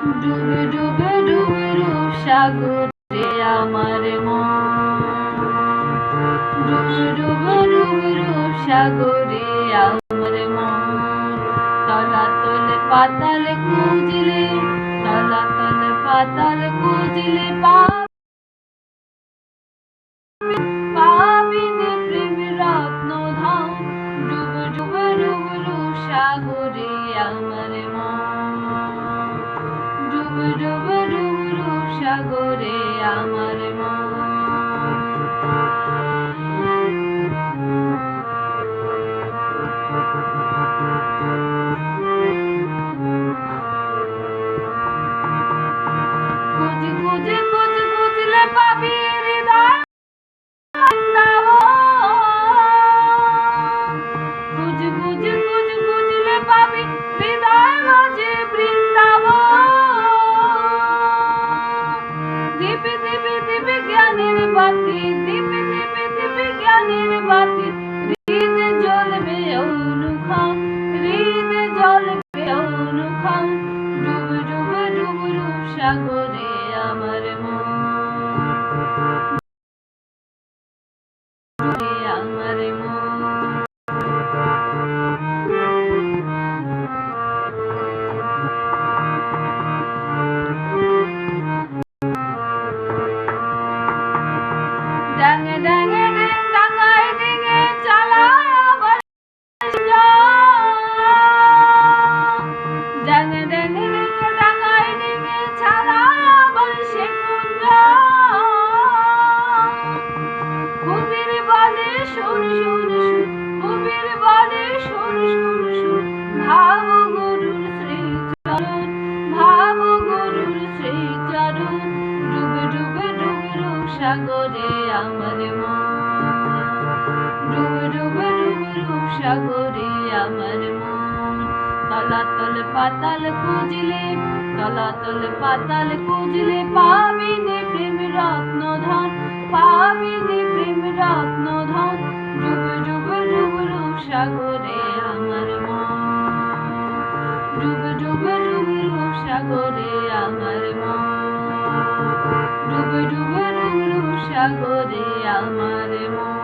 ডুবে ডুবে ডুবে রূপ সাগরে আমার মন, ডুবে ডুবে ডুবে রূপ সাগরে আমার মন। তলাতলে পাতাল খুঁজলে, তলাতলে পাতাল খুঁজলে পাবিনে প্রেম রত্ন ধন। ডুবে ডুবে ডুবে রূপ সাগরে আমার মন, ডুবে ডুবে ডুবে রূপ সাগরে আমার মন। খুঁজে খুঁজে খুঁজে খুঁজলে পাবি হৃদয় বৃন্দাবন, খুঁজে খুঁজে খুঁজে খুঁজলে পাবি হৃদয় মাঝে বৃন্দাবন। দিবি দিবি দিবি জ্ঞানের বাতি, দিবি দিবি দিবি জ্ঞানের বাতি, হৃদে জ্বলবে অনুক্ষণ, হৃদে জ্বলবে অনুক্ষণ। ডুবে ডুবে ডুবে রূপ সাগরে আমার মন, ডুবে আমার মন। ডাঙে ডাঙে ডিং ডাঙায় ডিঙে চালায় আবার ডাঙে ডাঙে ডিঙে ডাঙায় ডিঙে চালায় আবার সে কুঞ্জ। কবির বলে শুন শুন শুন, কবির বলে শুন শুন শুন, ভাব গুরুর শ্রীচরণ, ভাব গুরুর শ্রীচরণ। ডুবে ডুবে ডুবে রূপ সাগরে আমার মন, ডুবে ডুবে ডুবে রূপ সাগরে আমার মন। তলাতল পাতাল খুঁজলে, তলাতল পাতাল খুঁজলে পাবিনে প্রেম রত্ন ধন, পাবিনে প্রেম রত্ন ধন। ডুবে ডুবে ডুবে রূপ সাগরে আমার মন, ডুবে ডুবে ডুবে রূপ সাগরে আমার মন, ডুবে ডুবে ডুবে রূপ সাগরে আমার মন।